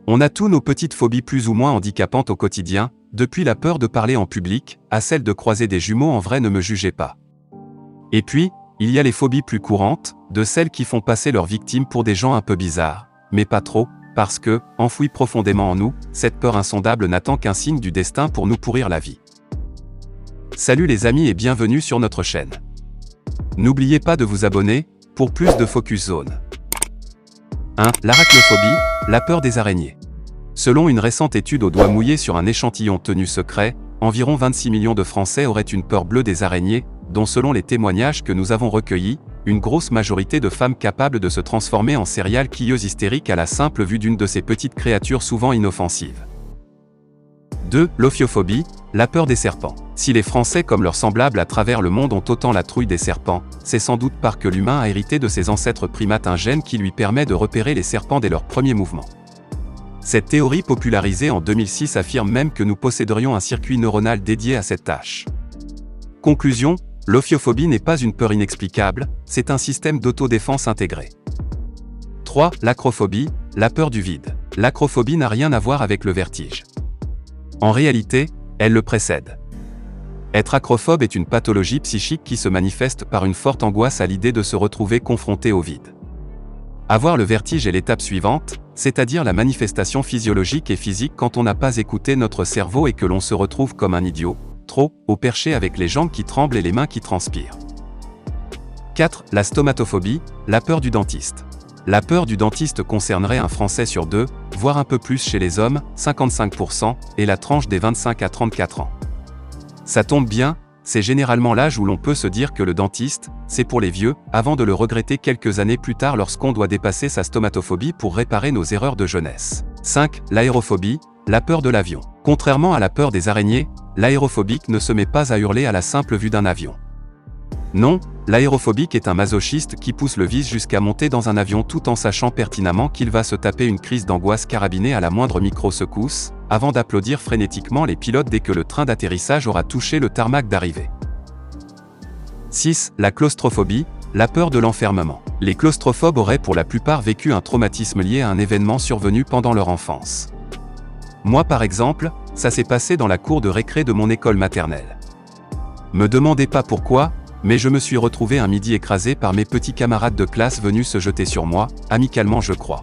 On a tous nos petites phobies plus ou moins handicapantes au quotidien, depuis la peur de parler en public, à celle de croiser des jumeaux en vrai ne me jugez pas. Et puis, il y a les phobies plus courantes, de celles qui font passer leurs victimes pour des gens un peu bizarres, mais pas trop, parce que, enfouie profondément en nous, cette peur insondable n'attend qu'un signe du destin pour nous pourrir la vie. Salut les amis et bienvenue sur notre chaîne. N'oubliez pas de vous abonner, pour plus de Focus Zone. 1. L'arachnophobie, la peur des araignées. Selon une récente étude au doigt mouillé sur un échantillon tenu secret, environ 26 millions de Français auraient une peur bleue des araignées, dont selon les témoignages que nous avons recueillis, une grosse majorité de femmes capables de se transformer en serial killers hystériques à la simple vue d'une de ces petites créatures souvent inoffensives. 2. L'ophiophobie, la peur des serpents. Si les Français comme leurs semblables à travers le monde ont autant la trouille des serpents, c'est sans doute parce que l'humain a hérité de ses ancêtres primates un gène qui lui permet de repérer les serpents dès leurs premiers mouvements. Cette théorie popularisée en 2006 affirme même que nous posséderions un circuit neuronal dédié à cette tâche. Conclusion, l'ophiophobie n'est pas une peur inexplicable, c'est un système d'autodéfense intégré. 3. L'acrophobie, la peur du vide. L'acrophobie n'a rien à voir avec le vertige. En réalité, elle le précède. Être acrophobe est une pathologie psychique qui se manifeste par une forte angoisse à l'idée de se retrouver confronté au vide. Avoir le vertige est l'étape suivante, c'est-à-dire la manifestation physiologique et physique quand on n'a pas écouté notre cerveau et que l'on se retrouve comme un idiot, trop, au perché avec les jambes qui tremblent et les mains qui transpirent. 4. La stomatophobie, la peur du dentiste. La peur du dentiste concernerait un Français sur deux, voire un peu plus chez les hommes, 55%, et la tranche des 25 à 34 ans. Ça tombe bien, c'est généralement l'âge où l'on peut se dire que le dentiste, c'est pour les vieux, avant de le regretter quelques années plus tard lorsqu'on doit dépasser sa stomatophobie pour réparer nos erreurs de jeunesse. 5. L'aérophobie, la peur de l'avion. Contrairement à la peur des araignées, l'aérophobique ne se met pas à hurler à la simple vue d'un avion. Non, l'aérophobique est un masochiste qui pousse le vice jusqu'à monter dans un avion tout en sachant pertinemment qu'il va se taper une crise d'angoisse carabinée à la moindre micro-secousse, avant d'applaudir frénétiquement les pilotes dès que le train d'atterrissage aura touché le tarmac d'arrivée. 6. La claustrophobie, la peur de l'enfermement. Les claustrophobes auraient pour la plupart vécu un traumatisme lié à un événement survenu pendant leur enfance. Moi par exemple, ça s'est passé dans la cour de récré de mon école maternelle. Me demandez pas pourquoi, mais je me suis retrouvé un midi écrasé par mes petits camarades de classe venus se jeter sur moi, amicalement je crois.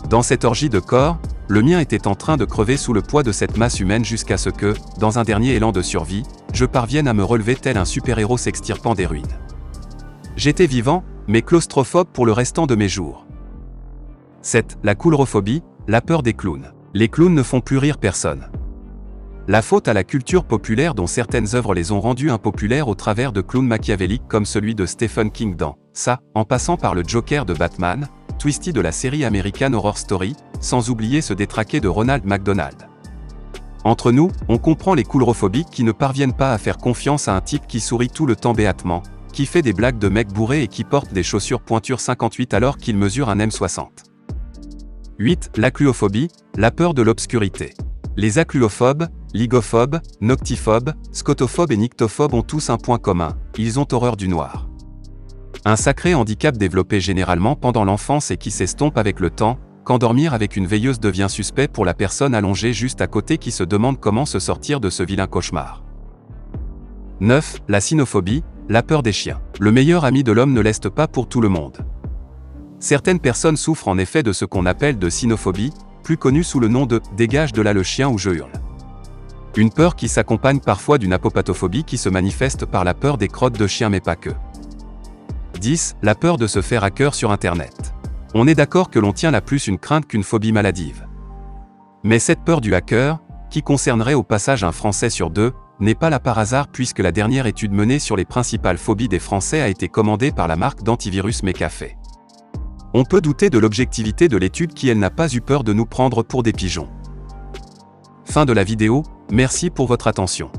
Dans cette orgie de corps, le mien était en train de crever sous le poids de cette masse humaine jusqu'à ce que, dans un dernier élan de survie, je parvienne à me relever tel un super-héros s'extirpant des ruines. J'étais vivant, mais claustrophobe pour le restant de mes jours. 7. La coulrophobie, la peur des clowns. Les clowns ne font plus rire personne. La faute à la culture populaire dont certaines œuvres les ont rendus impopulaires au travers de clowns machiavéliques comme celui de Stephen King dans Ça, en passant par le Joker de Batman, Twisty de la série American Horror Story, sans oublier ce détraqué de Ronald McDonald. Entre nous, on comprend les coulrophobiques qui ne parviennent pas à faire confiance à un type qui sourit tout le temps béatement, qui fait des blagues de mec bourré et qui porte des chaussures pointure 58 alors qu'il mesure un M60. 8. L'acluophobie, la peur de l'obscurité. Les acluophobes, ligophobes, noctiphobes, scotophobes et nyctophobes ont tous un point commun, ils ont horreur du noir. Un sacré handicap développé généralement pendant l'enfance et qui s'estompe avec le temps, quand dormir avec une veilleuse devient suspect pour la personne allongée juste à côté qui se demande comment se sortir de ce vilain cauchemar. 9. La cynophobie, la peur des chiens. Le meilleur ami de l'homme ne l'est pas pour tout le monde. Certaines personnes souffrent en effet de ce qu'on appelle de cynophobie, plus connue sous le nom de « dégage de là le chien ou je hurle ». Une peur qui s'accompagne parfois d'une apopatophobie qui se manifeste par la peur des crottes de chien mais pas que. 10. La peur de se faire hacker sur Internet. On est d'accord que l'on tient là plus une crainte qu'une phobie maladive. Mais cette peur du hacker, qui concernerait au passage un Français sur deux, n'est pas là par hasard puisque la dernière étude menée sur les principales phobies des Français a été commandée par la marque d'antivirus McAfee. On peut douter de l'objectivité de l'étude qui elle n'a pas eu peur de nous prendre pour des pigeons. Fin de la vidéo, merci pour votre attention.